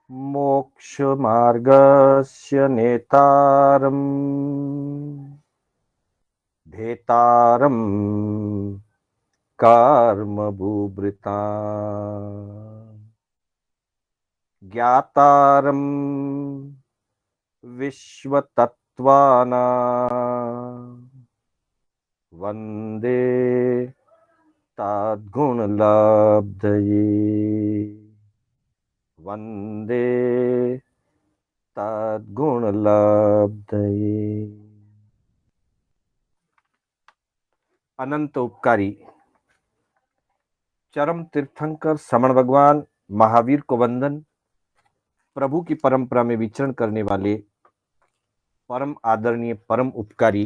मोक्षमार्गस्य नेतारम् भेतारम् कर्मभूभृता ज्ञातारम् विश्वतत्त्वानां वन्दे तद्गुणलब्धये वन्दे तद्गुणलब्धये। अनंत उपकारी चरम तीर्थंकर श्रमण भगवान महावीर को वंदन। प्रभु की परंपरा में विचरण करने वाले परम आदरणीय परम उपकारी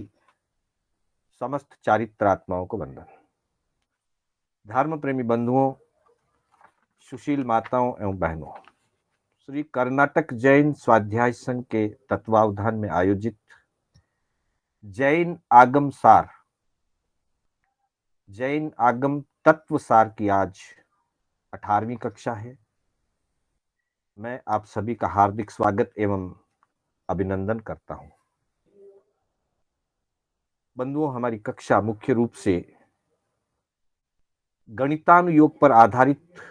समस्त चारित्र आत्माओं को वंदन। धर्म प्रेमी बंधुओं, सुशील माताओं एवं बहनों, श्री कर्नाटक जैन स्वाध्याय संघ के तत्वावधान में आयोजित जैन आगम सार, जैन आगम तत्व सार की आज 18वीं कक्षा है। मैं आप सभी का हार्दिक स्वागत एवं अभिनंदन करता हूं। बंधुओं, हमारी कक्षा मुख्य रूप से गणितानुयोग पर आधारित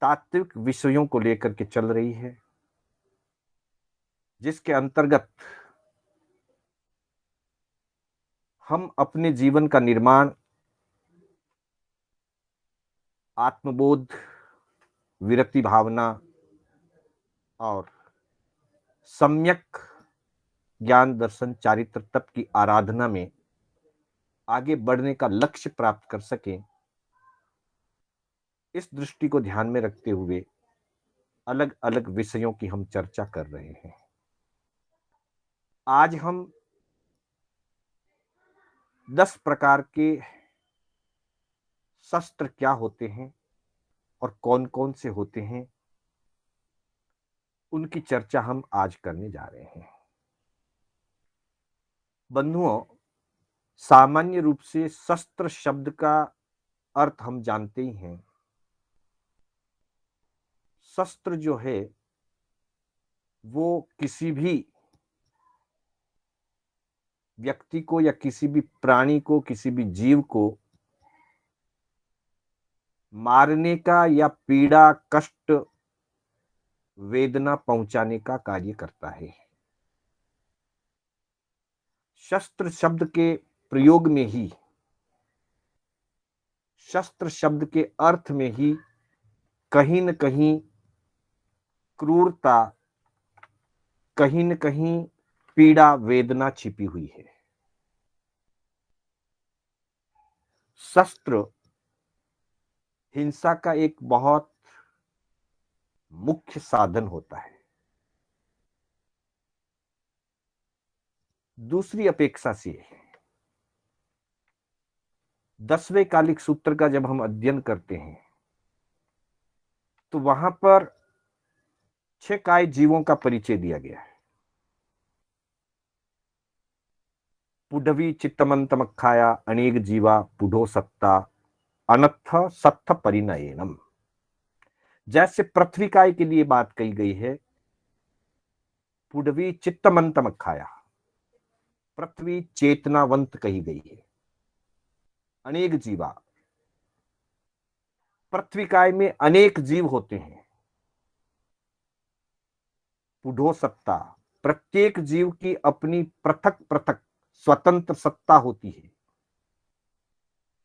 तात्विक विषयों को लेकर के चल रही है, जिसके अंतर्गत हम अपने जीवन का निर्माण आत्मबोध, विरक्ति भावना और सम्यक ज्ञान दर्शन चारित्र तत्व की आराधना में आगे बढ़ने का लक्ष्य प्राप्त कर सकें, इस दृष्टि को ध्यान में रखते हुए अलग अलग विषयों की हम चर्चा कर रहे हैं। आज हम 10 प्रकार के शस्त्र क्या होते हैं और कौन कौन से होते हैं, उनकी चर्चा हम आज करने जा रहे हैं। बंधुओं, सामान्य रूप से शस्त्र शब्द का अर्थ हम जानते ही हैं। शस्त्र जो है वो किसी भी व्यक्ति को या किसी भी प्राणी को, किसी भी जीव को मारने का या पीड़ा, कष्ट, वेदना पहुंचाने का कार्य करता है। शस्त्र शब्द के प्रयोग में ही, शस्त्र शब्द के अर्थ में ही कहीं न कहीं क्रूरता, कहीं न कहीं पीड़ा, वेदना छिपी हुई है। शस्त्र हिंसा का एक बहुत मुख्य साधन होता है। दूसरी अपेक्षा से 10वें कालिक सूत्र का जब हम अध्ययन करते हैं तो वहां पर 6 काय जीवों का परिचय दिया गया है। पुढवी चित्तमंतमखाया अनेक जीवा पुढो सत्ता अनत्थ सत्थ परिणयनम। जैसे पृथ्वी काय के लिए बात कही गई है, पुढवी चित्तमंतमखाया, पृथ्वी चेतनावंत कही गई है। अनेक जीवा, पृथ्वी काय में अनेक जीव होते हैं। पुढो सत्ता, प्रत्येक जीव की अपनी पृथक पृथक स्वतंत्र सत्ता होती है।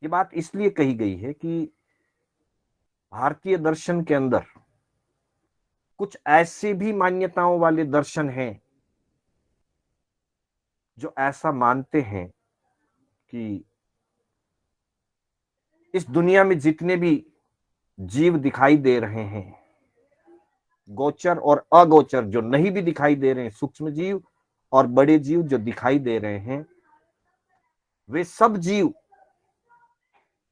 ये बात इसलिए कही गई है कि भारतीय दर्शन के अंदर कुछ ऐसी भी मान्यताओं वाले दर्शन हैं जो ऐसा मानते हैं कि इस दुनिया में जितने भी जीव दिखाई दे रहे हैं, गोचर और अगोचर जो नहीं भी दिखाई दे रहे हैं, सूक्ष्म जीव और बड़े जीव जो दिखाई दे रहे हैं, वे सब जीव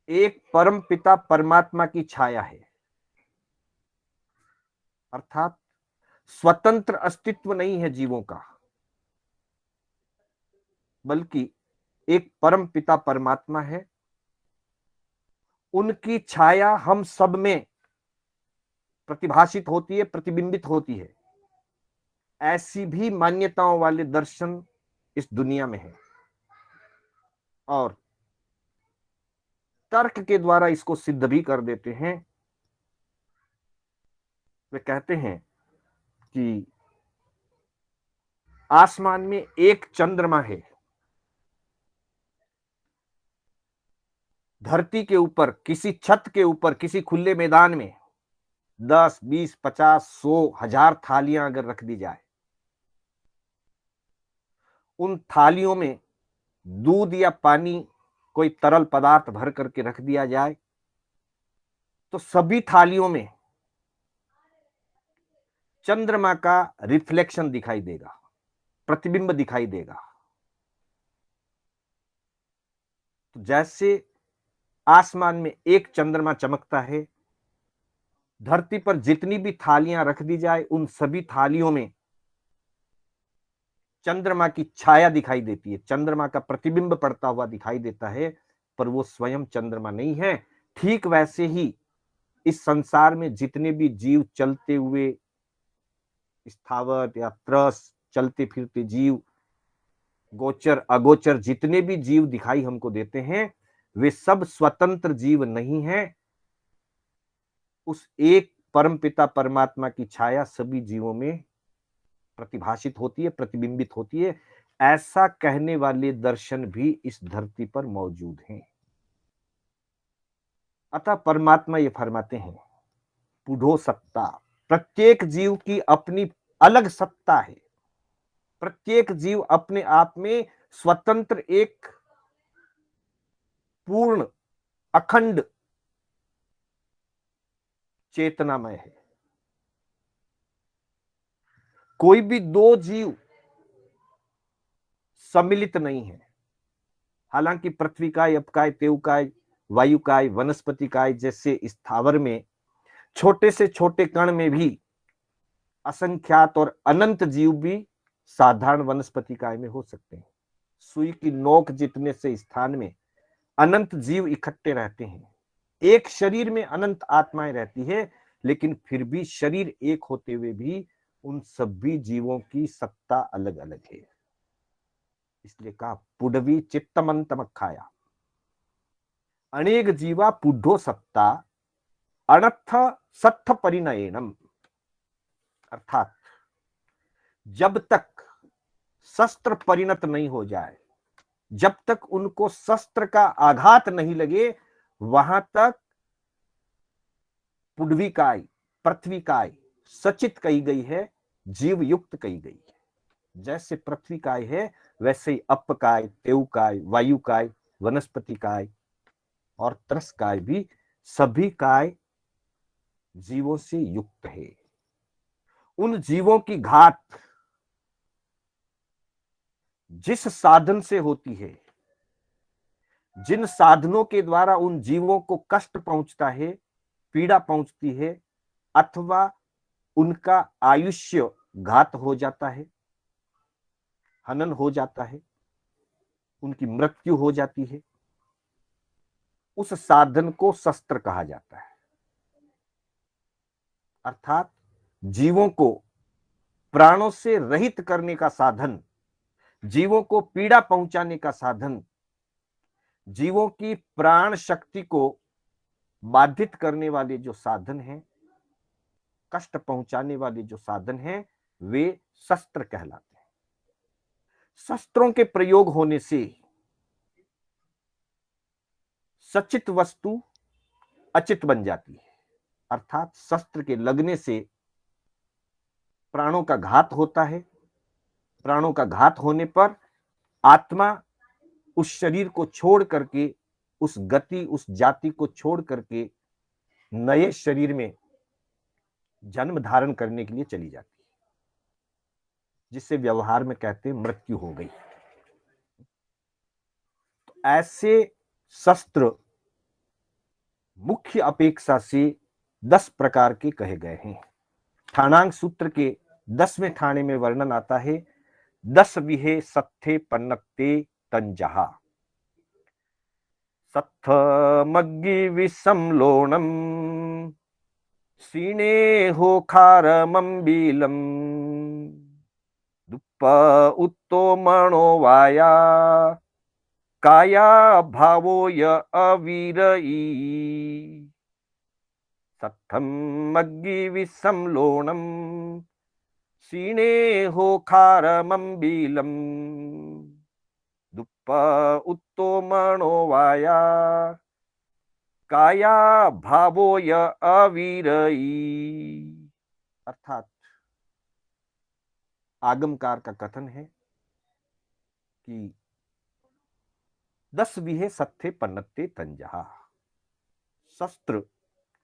एक परम पिता परमात्मा की छाया है। अर्थात स्वतंत्र अस्तित्व नहीं है जीवों का, बल्कि एक परम पिता परमात्मा है। उनकी छाया हम सब में प्रतिभाषित होती है, प्रतिबिंबित होती है। ऐसी भी मान्यताओं वाले दर्शन इस दुनिया में है और तर्क के द्वारा इसको सिद्ध भी कर देते हैं। वे कहते हैं कि आसमान में एक चंद्रमा है, धरती के ऊपर, किसी छत के ऊपर, किसी खुले मैदान में 10, 20, 50, 100, 1000 थालियां अगर रख दी जाए, उन थालियों में दूध या पानी, कोई तरल पदार्थ भर करके रख दिया जाए, तो सभी थालियों में चंद्रमा का रिफ्लेक्शन दिखाई देगा, प्रतिबिंब दिखाई देगा। तो जैसे आसमान में एक चंद्रमा चमकता है, धरती पर जितनी भी थालियां रख दी जाए, उन सभी थालियों में चंद्रमा की छाया दिखाई देती है, चंद्रमा का प्रतिबिंब पड़ता हुआ दिखाई देता है, पर वो स्वयं चंद्रमा नहीं है। ठीक वैसे ही इस संसार में जितने भी जीव चलते हुए, स्थावर या त्रस, चलते फिरते जीव, गोचर अगोचर जितने भी जीव दिखाई हमको देते हैं, वे सब स्वतंत्र जीव नहीं हैं। उस एक परमपिता परमात्मा की छाया सभी जीवों में प्रतिभाषित होती है, प्रतिबिंबित होती है। ऐसा कहने वाले दर्शन भी इस धरती पर मौजूद हैं। अतः परमात्मा ये फरमाते हैं, पुढो सत्ता, प्रत्येक जीव की अपनी अलग सत्ता है। प्रत्येक जीव अपने आप में स्वतंत्र, एक पूर्ण, अखंड चेतनामय है। कोई भी दो जीव सम्मिलित नहीं है। हालांकि पृथ्वी काय, अपकाय, तेवकाय, वायुकाय, वनस्पति काय जैसे स्थावर में छोटे से छोटे कण में भी असंख्यात और अनंत जीव भी साधारण वनस्पति काय में हो सकते हैं। सुई की नोक जितने से स्थान में अनंत जीव इकट्ठे रहते हैं। एक शरीर में अनंत आत्माएं रहती है, लेकिन फिर भी शरीर एक होते हुए भी उन सभी जीवों की सत्ता अलग अलग है। इसलिए कहा पुडवी चित्तमंतमखाया, अनेक जीवा पुढो सत्ता, अनर्थ सत्थ परिणयनम। अर्थात जब तक शस्त्र परिणत नहीं हो जाए, जब तक उनको शस्त्र का आघात नहीं लगे, वहां तक पुडवी काय, पृथ्वी काय सचित कही गई है, जीव युक्त कही गई है। जैसे पृथ्वी काय है, वैसे ही अप काय, तेव काय, वायु काय, वनस्पति काय और त्रस काय भी, सभी काय जीवों से युक्त है। उन जीवों की घात जिस साधन से होती है, जिन साधनों के द्वारा उन जीवों को कष्ट पहुंचता है, पीड़ा पहुंचती है, अथवा उनका आयुष्य घात हो जाता है, हनन हो जाता है, उनकी मृत्यु हो जाती है, उस साधन को शस्त्र कहा जाता है। अर्थात जीवों को प्राणों से रहित करने का साधन, जीवों को पीड़ा पहुंचाने का साधन, जीवों की प्राण शक्ति को बाधित करने वाले जो साधन हैं, कष्ट पहुंचाने वाले जो साधन हैं, वे शस्त्र कहलाते हैं। शस्त्रों के प्रयोग होने से सचित वस्तु अचित बन जाती है। अर्थात शस्त्र के लगने से प्राणों का घात होता है। प्राणों का घात होने पर आत्मा उस शरीर को छोड़ करके, उस गति, उस जाति को छोड़ करके नए शरीर में जन्म धारण करने के लिए चली जाती है, जिसे व्यवहार में कहते हैं मृत्यु हो गई। तो ऐसे शस्त्र मुख्य अपेक्षा से 10 प्रकार के कहे गए हैं। ठाणांग सूत्र के 10वें ठाणे में वर्णन आता है, 10 विहे सत्थे पन्नक्ते तंजहा, सत्थ मग्गी विषम लोणम, स्नेहो खारमंबिलम दुप्प उत्तो मनोवाया काया भावो य अवीरई सत्थम मग्गी विसमलोणम स्नेहो खारमंबिलम दुप्प उत्तो मनोवाया काया भावो य अवीरई। अर्थात आगमकार का कथन है कि 10 विहे सत्थे पन्नत्ते तंजहा। शस्त्र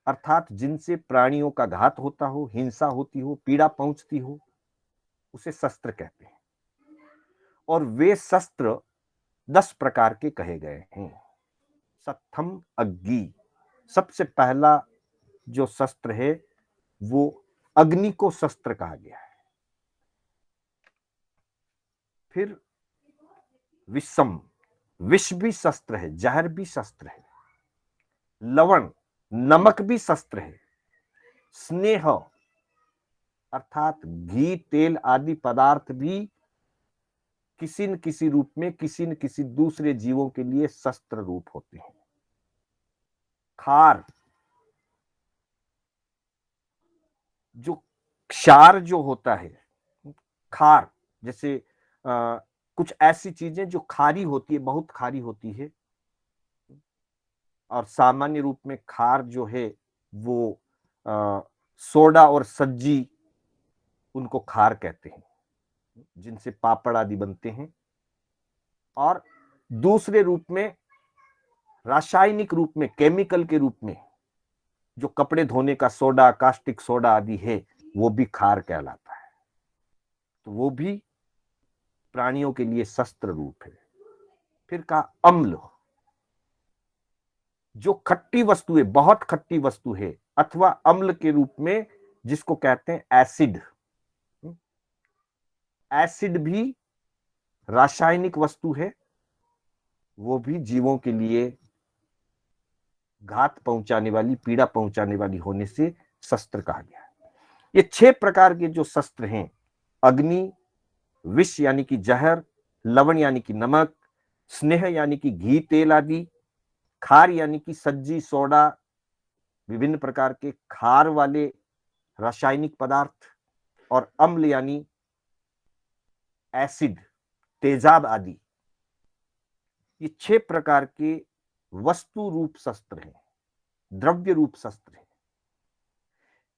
अर्थात जिनसे प्राणियों का घात होता हो, हिंसा होती हो, पीड़ा पहुंचती हो, उसे शस्त्र कहते हैं। और वे शस्त्र 10 प्रकार के कहे गए हैं। सत्थम अग्नि, सबसे पहला जो शस्त्र है वो अग्नि को शस्त्र कहा गया है। फिर विषम, विष भी शस्त्र है, जहर भी शस्त्र है। लवण, नमक भी शस्त्र है। स्नेह अर्थात घी, तेल आदि पदार्थ भी किसी न किसी रूप में किसी न किसी दूसरे जीवों के लिए शस्त्र रूप होते हैं। खार, जो क्षार जो होता है, खार जैसे कुछ ऐसी चीजें जो खारी होती है, बहुत खारी होती है, और सामान्य रूप में खार जो है वो सोडा और सज्जी, उनको खार कहते हैं, जिनसे पापड़ आदि बनते हैं। और दूसरे रूप में, रासायनिक रूप में, केमिकल के रूप में जो कपड़े धोने का सोडा, कास्टिक सोडा आदि है, वो भी खार कहलाता है। तो वो भी प्राणियों के लिए शस्त्र रूप है। फिर कहा अम्ल, जो खट्टी वस्तु है, बहुत खट्टी वस्तु है, अथवा अम्ल के रूप में जिसको कहते हैं एसिड। एसिड भी रासायनिक वस्तु है, वो भी जीवों के लिए घात पहुंचाने वाली, पीड़ा पहुंचाने वाली होने से शस्त्र कहा गया है। ये 6 प्रकार के जो शस्त्र हैं, अग्नि, विष यानी कि जहर, लवण यानी कि नमक, स्नेह यानी कि घी तेल आदि, खार यानी कि सज्जी सोडा, विभिन्न प्रकार के खार वाले रासायनिक पदार्थ, और अम्ल यानी एसिड, तेजाब आदि, ये 6 प्रकार के वस्तु रूप शस्त्र हैं, द्रव्य रूप शस्त्र हैं।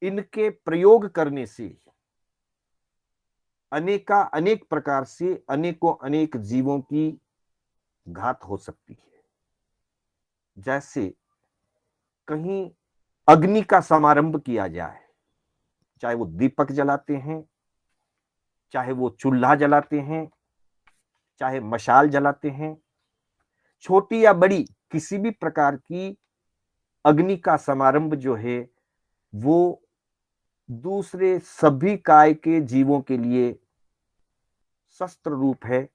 इनके प्रयोग करने से अनेक प्रकार से अनेकों अनेक जीवों की घात हो सकती है। जैसे कहीं अग्नि का समारंभ किया जाए, चाहे वो दीपक जलाते हैं, चाहे वो चूल्हा जलाते हैं, चाहे मशाल जलाते हैं, छोटी या बड़ी किसी भी प्रकार की अग्नि का समारंभ जो है वो दूसरे सभी काय के जीवों के लिए शस्त्र रूप है।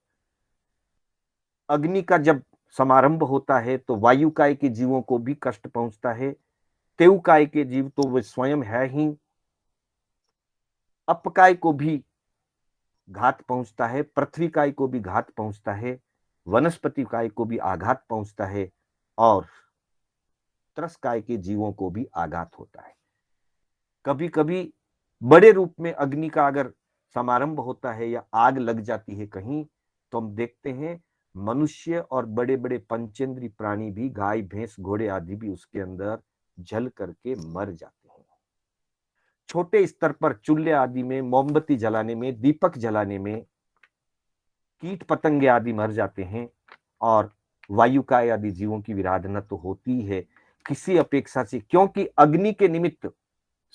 अग्नि का जब समारंभ होता है तो वायुकाय के जीवों को भी कष्ट पहुंचता है, तेवकाय के जीव तो वे स्वयं है ही, अपकाय को भी घात पहुंचता है, पृथ्वी काय को भी घात पहुंचता है, वनस्पति काय को भी आघात पहुंचता है, और त्रस्काय के जीवों को भी आघात होता है। कभी कभी बड़े रूप में अग्नि का अगर समारंभ होता है या आग लग जाती है कहीं, तो हम देखते हैं मनुष्य और बड़े बड़े पंचेंद्री प्राणी भी, गाय भैंस घोड़े आदि भी उसके अंदर जल करके मर जाते हैं। छोटे स्तर पर चूल्हे आदि में, मोमबत्ती जलाने में, दीपक जलाने में कीट पतंगे आदि मर जाते हैं, और वायुकाय आदि जीवों की विराधना तो होती है किसी अपेक्षा से, क्योंकि अग्नि के निमित्त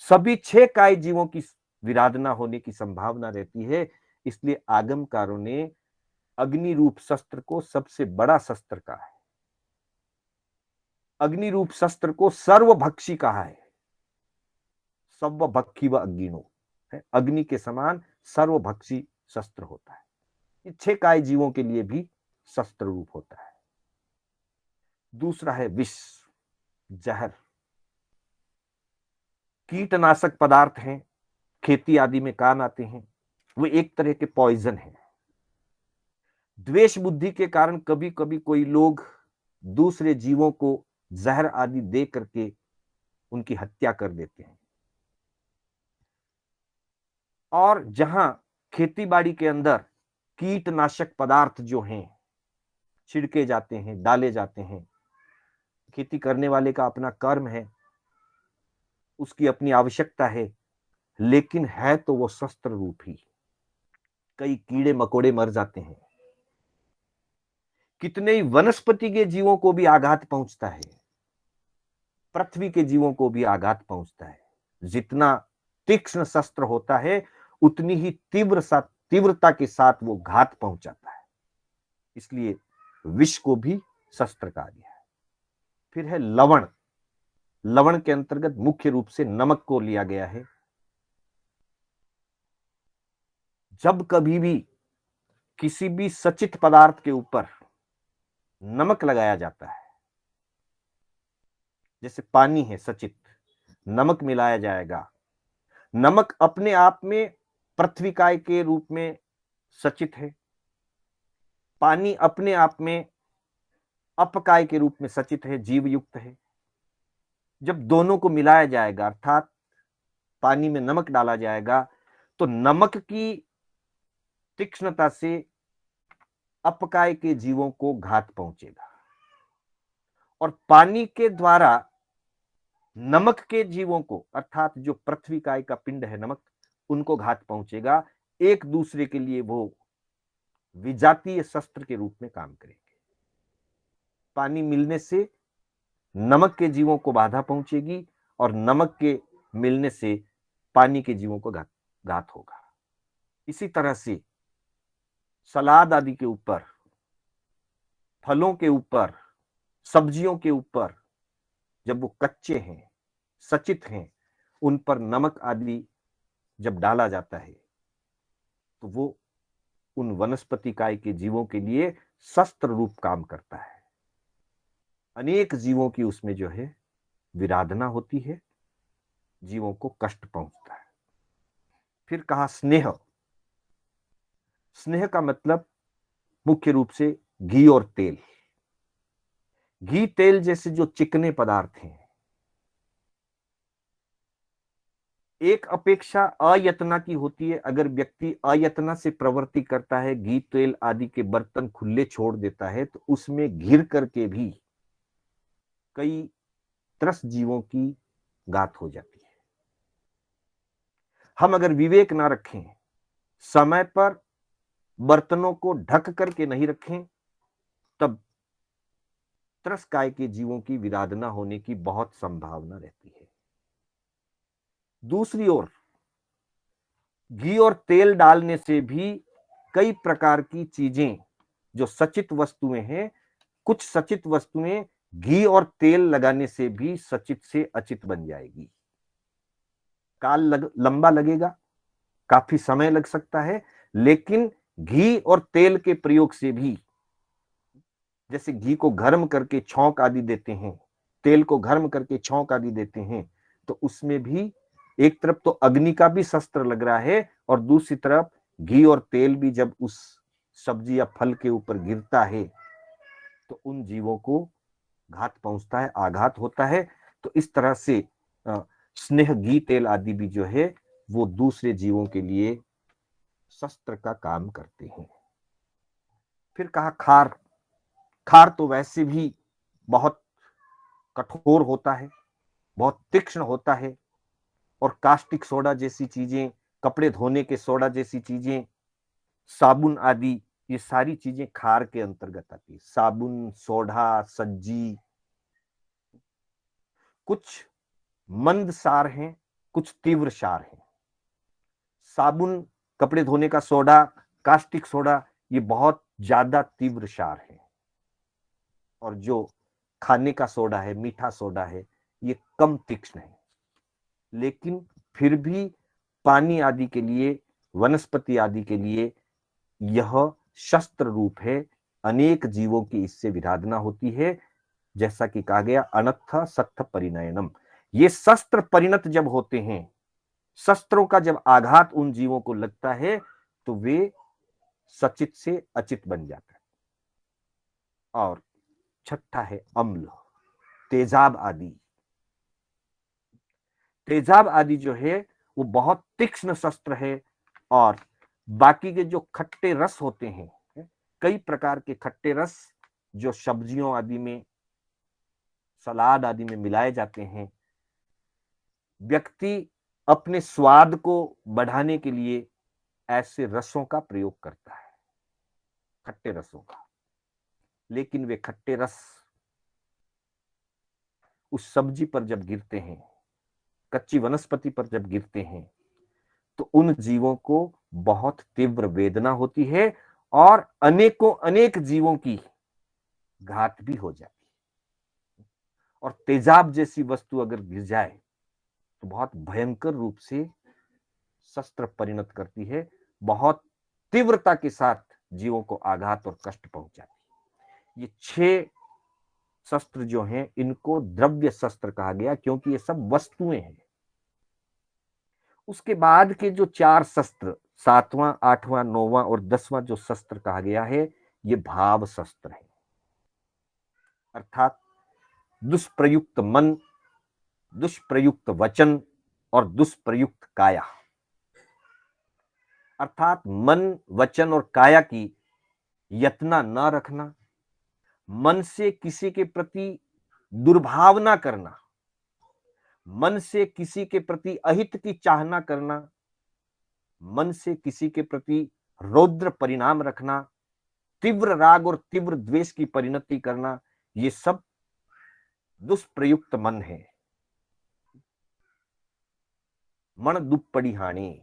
सभी 6 काय जीवों की विराधना होने की संभावना रहती है। इसलिए आगमकारों ने अग्नि रूप शस्त्र को सबसे बड़ा शस्त्र कहा है। अग्नि रूप शस्त्र को सर्वभक्षी कहा है। सर्वभक्षी व अग्निनो है, अग्नि के समान सर्वभक्षी शस्त्र होता है। ये 6 काय जीवों के लिए भी शस्त्र रूप होता है। दूसरा है विष, जहर। कीटनाशक पदार्थ हैं, खेती आदि में काम आते हैं, वो एक तरह के पॉइजन हैं। द्वेष बुद्धि के कारण कभी कभी कोई लोग दूसरे जीवों को जहर आदि दे करके उनकी हत्या कर देते हैं। और जहां खेती बाड़ी के अंदर कीटनाशक पदार्थ जो हैं छिड़के जाते हैं, डाले जाते हैं, खेती करने वाले का अपना कर्म है, उसकी अपनी आवश्यकता है, लेकिन है तो वो शस्त्र रूप ही। कई कीड़े मकोड़े मर जाते हैं, कितने ही वनस्पति के जीवों को भी आघात पहुंचता है, पृथ्वी के जीवों को भी आघात पहुंचता है। जितना तीक्ष्ण शस्त्र होता है उतनी ही तीव्रता के साथ वो घात पहुंचाता है। इसलिए विष को भी शस्त्र कहा गया है। फिर है लवण। लवण के अंतर्गत मुख्य रूप से नमक को लिया गया है। जब कभी भी किसी भी सचित पदार्थ के ऊपर नमक लगाया जाता है, जैसे पानी है सचित, नमक मिलाया जाएगा। नमक अपने आप में पृथ्वीकाय के रूप में सचित है, पानी अपने आप में अपकाय के रूप में सचित है, जीव युक्त है। जब दोनों को मिलाया जाएगा, अर्थात पानी में नमक डाला जाएगा, तो नमक की तीक्ष्णता से अपकाय के जीवों को घात पहुंचेगा और पानी के द्वारा नमक के जीवों को, अर्थात जो पृथ्वीकाय का पिंड है नमक, उनको घात पहुंचेगा। एक दूसरे के लिए वो विजातीय शस्त्र के रूप में काम करेंगे। पानी मिलने से नमक के जीवों को बाधा पहुंचेगी और नमक के मिलने से पानी के जीवों को घात होगा। इसी तरह से सलाद आदि के ऊपर, फलों के ऊपर, सब्जियों के ऊपर जब वो कच्चे हैं, सचित हैं, उन पर नमक आदि जब डाला जाता है तो वो उन वनस्पति काय के जीवों के लिए शस्त्र रूप काम करता है। अनेक जीवों की उसमें जो है विराधना होती है, जीवों को कष्ट पहुंचता है। फिर कहा स्नेह। स्नेह का मतलब मुख्य रूप से घी और तेल। घी तेल जैसे जो चिकने पदार्थ हैं, एक अपेक्षा अयतना की होती है। अगर व्यक्ति अयतना से प्रवृत्ति करता है, घी तेल आदि के बर्तन खुले छोड़ देता है, तो उसमें घिर करके भी कई त्रस्त जीवों की घात हो जाती है। हम अगर विवेक ना रखें, समय पर बर्तनों को ढक करके नहीं रखें, तब त्रस्काय के जीवों की विराधना होने की बहुत संभावना रहती है। दूसरी ओर घी और तेल डालने से भी कई प्रकार की चीजें जो सचित वस्तुएं हैं, कुछ सचित वस्तुएं घी और तेल लगाने से भी सचित से अचित बन जाएगी। लंबा लगेगा, काफी समय लग सकता है, लेकिन घी और तेल के प्रयोग से भी, जैसे घी को गर्म करके छौंक आदि देते हैं, तेल को गर्म करके छौंक आदि देते हैं, तो उसमें भी एक तरफ तो अग्नि का भी शस्त्र लग रहा है और दूसरी तरफ घी और तेल भी जब उस सब्जी या फल के ऊपर गिरता है तो उन जीवों को घात पहुंचता है, आघात होता है। तो इस तरह से स्नेह, घी, तेल आदि भी जो है वो दूसरे जीवों के लिए शस्त्र का काम करते हैं। फिर कहा खार। खार तो वैसे भी बहुत कठोर होता है, बहुत तीक्ष्ण होता है, और कास्टिक सोडा जैसी चीजें, कपड़े धोने के सोडा जैसी चीजें, साबुन आदि, ये सारी चीजें खार के अंतर्गत आती है। साबुन, सोडा, सज्जी, कुछ मंद सार हैं, कुछ तीव्र सार हैं। साबुन, कपड़े धोने का सोडा, कास्टिक सोडा, ये बहुत ज्यादा तीव्र सार है। और जो खाने का सोडा है, मीठा सोडा है, ये कम तीक्ष्ण है। लेकिन फिर भी पानी आदि के लिए, वनस्पति आदि के लिए यह शस्त्र रूप है। अनेक जीवों की इससे विराधना होती है। जैसा कि कहा गया, अनत्थ सत्थ परिनयनम, ये शस्त्र परिणत जब होते हैं, शस्त्रों का जब आघात उन जीवों को लगता है तो वे सचित से अचित बन जाते हैं। और छठा है अम्ल, तेजाब आदि। तेजाब आदि जो है वो बहुत तीक्ष्ण शस्त्र है। और बाकी के जो खट्टे रस होते हैं, कई प्रकार के खट्टे रस जो सब्जियों आदि में, सलाद आदि में मिलाए जाते हैं, व्यक्ति अपने स्वाद को बढ़ाने के लिए ऐसे रसों का प्रयोग करता है, खट्टे रसों का। लेकिन वे खट्टे रस उस सब्जी पर जब गिरते हैं, कच्ची वनस्पति पर जब गिरते हैं, तो उन जीवों को बहुत तीव्र वेदना होती है और अनेकों अनेक जीवों की घात भी हो जाती है। और तेजाब जैसी वस्तु अगर गिर जाए तो बहुत भयंकर रूप से शस्त्र परिणत करती है, बहुत तीव्रता के साथ जीवों को आघात और कष्ट पहुंचाती है। ये 6 शस्त्र जो हैं इनको द्रव्य शस्त्र कहा गया, क्योंकि ये सब वस्तुएं हैं। उसके बाद के जो 4 शस्त्र, 7वां, 8वां, 9वां और 10वां जो शस्त्र कहा गया है, ये भाव शस्त्र है। अर्थात दुष्प्रयुक्त मन, दुष्प्रयुक्त वचन और दुष्प्रयुक्त काया। अर्थात मन, वचन और काया की यत्ना न रखना, मन से किसी के प्रति दुर्भावना करना, मन से किसी के प्रति अहित की चाहना करना, मन से किसी के प्रति रौद्र परिणाम रखना, तीव्र राग और तीव्र द्वेष की परिणति करना, ये सब दुष्प्रयुक्त मन है। मन दुप्पड़ी हानि,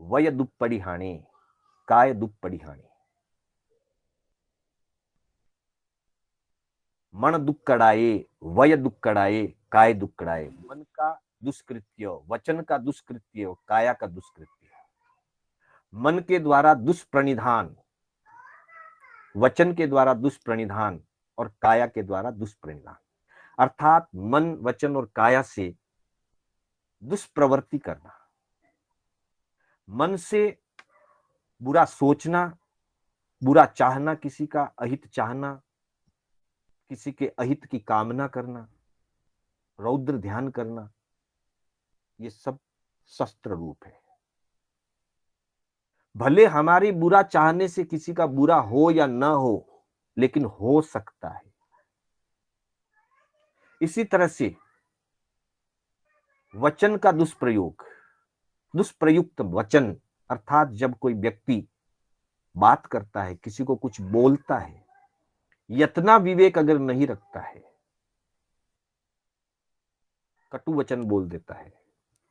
वय दुप्पड़ी हानि, काय दुप्पड़ी हानि। मन दुक्कड़ाए, वय दुक्कड़ाए, काय दुक्कड़ाए। मन का दुष्कृत्य, वचन का दुष्कृत्य, काया का दुष्कृत्य। मन के द्वारा दुष्प्रणिधान, वचन के द्वारा दुष्प्रणिधान और काया के द्वारा दुष्प्रणिधान। अर्थात मन, वचन और काया से दुष्प्रवृत्ति करना, मन से बुरा सोचना, बुरा चाहना, किसी का अहित चाहना, किसी के अहित की कामना करना, रौद्र ध्यान करना, ये सब शस्त्र रूप है। भले हमारी बुरा चाहने से किसी का बुरा हो या ना हो, लेकिन हो सकता है। इसी तरह से वचन का दुष्प्रयोग, दुष्प्रयुक्त वचन, अर्थात जब कोई व्यक्ति बात करता है, किसी को कुछ बोलता है, यत्ना विवेक अगर नहीं रखता है, कटु वचन बोल देता है,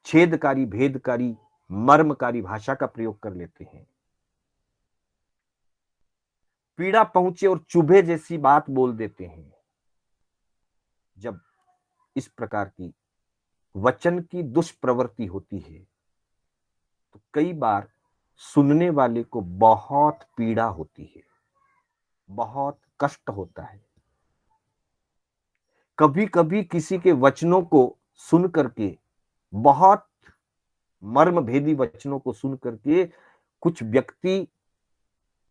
छेदकारी, भेदकारी, मर्मकारी भाषा का प्रयोग कर लेते हैं, पीड़ा पहुंचे और चुभे जैसी बात बोल देते हैं, जब इस प्रकार की वचन की दुष्प्रवृत्ति होती है तो कई बार सुनने वाले को बहुत पीड़ा होती है, बहुत कष्ट होता है। कभी कभी किसी के वचनों को सुन करके, बहुत मर्मभेदी वचनों को सुन करके कुछ व्यक्ति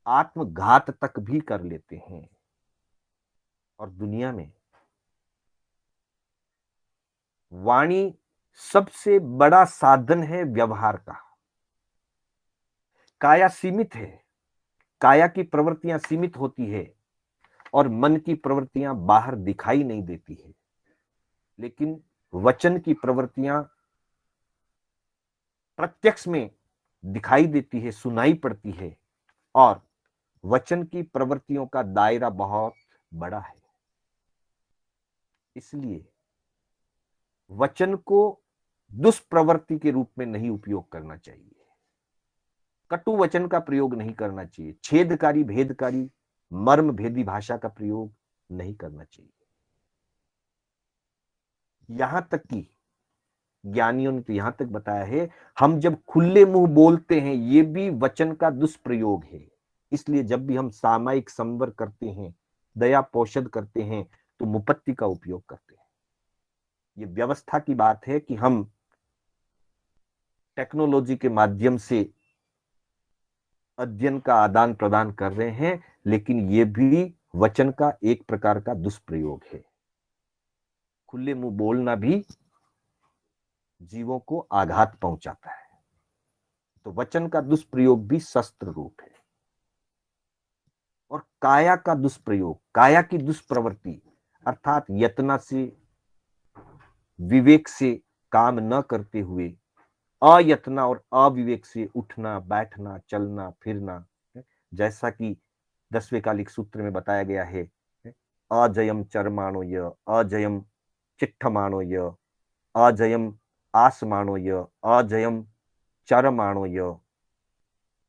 आत्मघात तक भी कर लेते हैं। और दुनिया में वाणी सबसे बड़ा साधन है व्यवहार का। काया सीमित है, काया की प्रवृत्तियां सीमित होती है और मन की प्रवृत्तियां बाहर दिखाई नहीं देती है, लेकिन वचन की प्रवृत्तियां प्रत्यक्ष में दिखाई देती है, सुनाई पड़ती है। और वचन की प्रवृत्तियों का दायरा बहुत बड़ा है। इसलिए वचन को दुष्प्रवृत्ति के रूप में नहीं उपयोग करना चाहिए, कटु वचन का प्रयोग नहीं करना चाहिए, छेदकारी, भेदकारी, मर्म भेदी भाषा का प्रयोग नहीं करना चाहिए। यहां तक कि ज्ञानियों ने तो यहां तक बताया है, हम जब खुले मुंह बोलते हैं ये भी वचन का दुष्प्रयोग है। इसलिए जब भी हम सामायिक संवर करते हैं, दया पोषद करते हैं, तो मुपत्ति का उपयोग करते हैं। ये व्यवस्था की बात है कि हम टेक्नोलॉजी के माध्यम से अध्ययन का आदान प्रदान कर रहे हैं, लेकिन ये भी वचन का एक प्रकार का दुष्प्रयोग है। खुले मुंह बोलना भी जीवों को आघात पहुंचाता है। तो वचन का दुष्प्रयोग भी शस्त्र रूप है। और काया का दुष्प्रयोग, काया की दुष्प्रवृत्ति अर्थात यत्ना से, विवेक से काम न करते हुए अयत्ना और अविवेक से उठना, बैठना, चलना, फिरना, जैसा कि 10वें कालिक सूत्र में बताया गया है, अजयम चरमाणो य, अजयम चिट्ठमाणो य, अजयम आसमाणो य, अजयम चरमाणो य,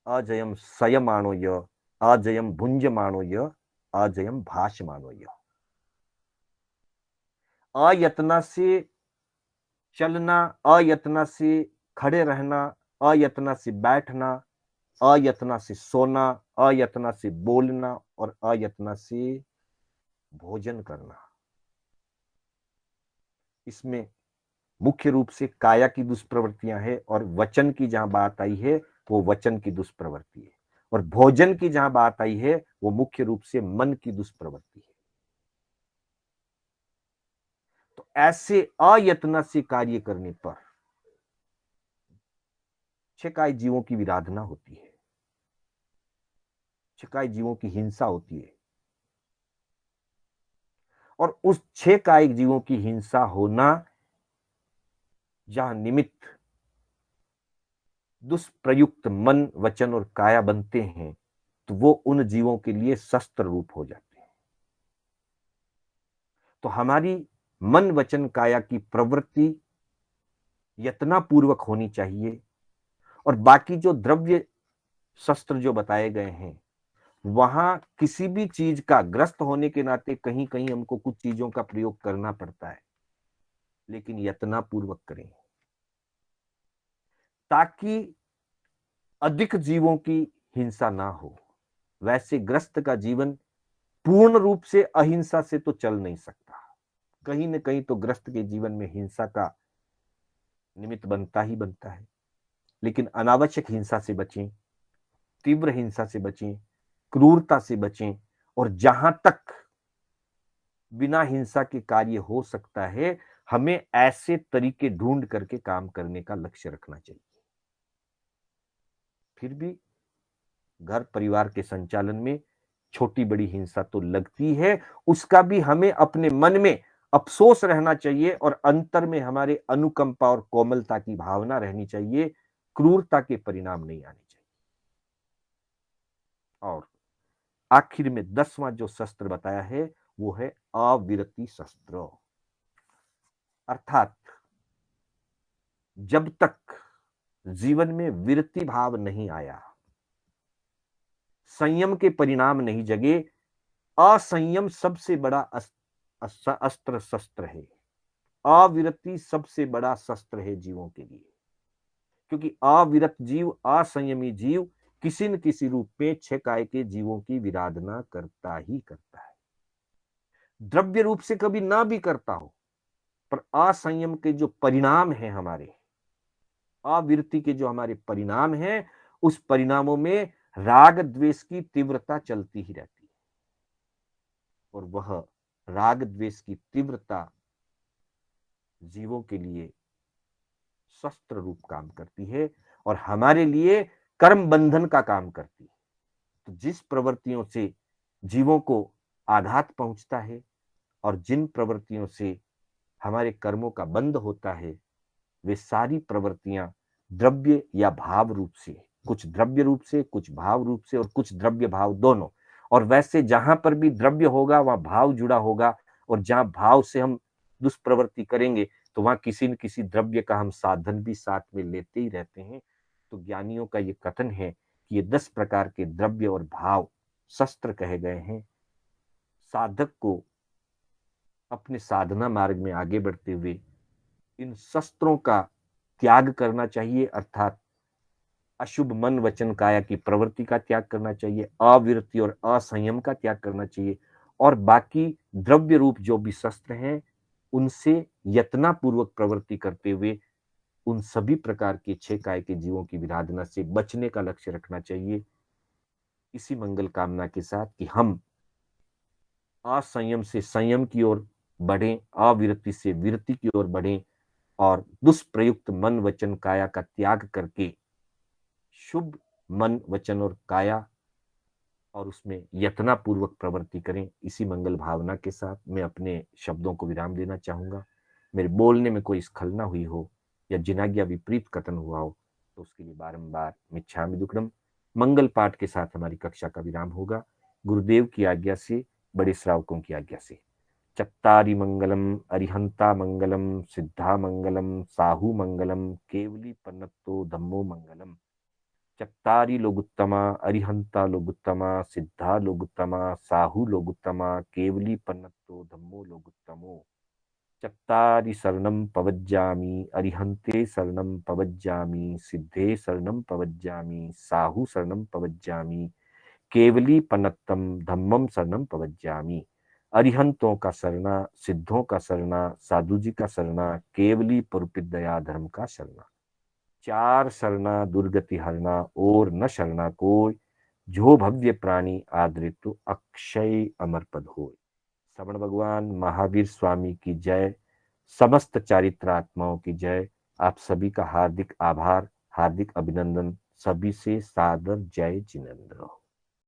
अजयम सयमाणो य, अजयम भुंजमाणो य, अजयम भाषमाणो य। अयत्ना से चलना, अयत्ना से खड़े रहना, अयत्ना से बैठना, अयत्ना से सोना, अयत्ना से बोलना और अयत्ना से भोजन करना, इसमें मुख्य रूप से काया की दुष्प्रवृत्तियां हैं। और वचन की जहां बात आई है वो वचन की दुष्प्रवृत्ति है, और भोजन की जहां बात आई है वो मुख्य रूप से मन की दुष्प्रवृत्ति है। तो ऐसे अयत्न से कार्य करने पर छिकाई जीवों की विराधना होती है, छिकाई जीवों की हिंसा होती है। और उस 6 कायिक जीवों की हिंसा होना जहां निमित्त दुष्प्रयुक्त मन, वचन और काया बनते हैं, तो वो उन जीवों के लिए शस्त्र रूप हो जाते हैं। तो हमारी मन, वचन, काया की प्रवृत्ति यत्नापूर्वक होनी चाहिए। और बाकी जो द्रव्य शस्त्र जो बताए गए हैं, वहां किसी भी चीज का ग्रस्त होने के नाते कहीं कहीं हमको कुछ चीजों का प्रयोग करना पड़ता है, लेकिन यत्नापूर्वक करें ताकि अधिक जीवों की हिंसा ना हो। वैसे ग्रस्त का जीवन पूर्ण रूप से अहिंसा से तो चल नहीं सकता, कहीं न कहीं तो ग्रस्त के जीवन में हिंसा का निमित्त बनता ही बनता है। लेकिन अनावश्यक हिंसा से बचें, तीव्र हिंसा से बचें, क्रूरता से बचें, और जहां तक बिना हिंसा के कार्य हो सकता है, हमें ऐसे तरीके ढूंढ करके काम करने का लक्ष्य रखना चाहिए। फिर भी घर परिवार के संचालन में छोटी बड़ी हिंसा तो लगती है, उसका भी हमें अपने मन में अफसोस रहना चाहिए और अंतर में हमारे अनुकंपा और कोमलता की भावना रहनी चाहिए, क्रूरता के परिणाम नहीं आने चाहिए। और आखिर में 10वां जो शस्त्र बताया है वो है अविरति शस्त्र। अर्थात जब तक जीवन में विरति भाव नहीं आया, संयम के परिणाम नहीं जगे, असंयम सबसे बड़ा अस्त्र शस्त्र है। अविरति सबसे बड़ा शस्त्र है जीवों के लिए, क्योंकि अविरत जीव, असंयमी जीव किसी न किसी रूप में 6 काय के जीवों की विराधना करता ही करता है। द्रव्य रूप से कभी ना भी करता हो, पर असंयम के जो परिणाम है, हमारे अविरति के जो हमारे परिणाम हैं, उस परिणामों में राग द्वेष की तीव्रता चलती ही रहती है। और वह राग द्वेष की तीव्रता जीवों के लिए शस्त्र रूप काम करती है और हमारे लिए कर्म बंधन का काम करती है। तो जिस प्रवृत्तियों से जीवों को आघात पहुंचता है और जिन प्रवृत्तियों से हमारे कर्मों का बंध होता है, वे सारी प्रवृत्तियां द्रव्य या भाव रूप से, कुछ द्रव्य रूप से, कुछ भाव रूप से और कुछ द्रव्य भाव दोनों। और वैसे जहां पर भी द्रव्य होगा वहां भाव जुड़ा होगा, और जहां भाव से हम दुष्प्रवृत्ति करेंगे तो वहां किसी न किसी द्रव्य का हम साधन भी साथ में लेते ही रहते हैं। तो ज्ञानियों का ये कथन है कि ये 10 प्रकार के द्रव्य और भाव शस्त्र कहे गए हैं। साधक को अपने साधना मार्ग में आगे बढ़ते हुए इन शस्त्रों का त्याग करना चाहिए, अर्थात अशुभ मन, वचन, काया की प्रवृत्ति का त्याग करना चाहिए, अविरति और असंयम का त्याग करना चाहिए, और बाकी द्रव्य रूप जो भी शस्त्र हैं उनसे यत्नापूर्वक प्रवृत्ति करते हुए उन सभी प्रकार के छह काय के जीवों की विराधना से बचने का लक्ष्य रखना चाहिए। इसी मंगल कामना के साथ कि हम असंयम से संयम की ओर बढ़ें, अविरति से विरति की ओर बढ़ें और दुष्प्रयुक्त मन वचन काया का त्याग करके शुभ मन वचन और काया और उसमें यत्नापूर्वक प्रवृत्ति करें। इसी मंगल भावना के साथ मैं अपने शब्दों को विराम देना चाहूंगा। मेरे बोलने में कोई स्खलना हुई हो या जिनाज्ञा विपरीत कथन हुआ हो तो उसके लिए बारंबार मिच्छामि दुक्कडम। मंगल पाठ के साथ हमारी कक्षा का विराम होगा, गुरुदेव की आज्ञा से, बड़े श्रावकों की आज्ञा से। चत्तारि मंगलम अरिहंता मंगलम सिद्धा मंगलम साहू मंगलम केवली पन्नतो धम्मो मंगलम। चत्तारि लोगुत्तमा अरिहंता लोगुत्तमा सिद्धा लोगुत्तमा साहू लोगुत्तमा केवली पन्नतो धम्मो लोगुत्तमो। चत्तारि शरणं पवज्जामि अरिहन्ते शरणं पवज्जामि सिद्धे शरणं पवज्जामि साहू शरणं पवज्जामि केवली पन्नतम धम्मम शरणम पवज्जामि। अरिहंतों का शरणा, सिद्धों का शरणा, साधु जी का शरणा, केवली परुपित दया धर्म का शरणा। चार शरणा दुर्गति हरना और न शरणा कोई, जो भव्य प्राणी आदरित तो अक्षय अमर पद होय। श्रवण भगवान महावीर स्वामी की जय, समस्त चारित्र आत्माओं की जय। आप सभी का हार्दिक आभार, हार्दिक अभिनंदन, सभी से सादर जय जिनेन्द्र।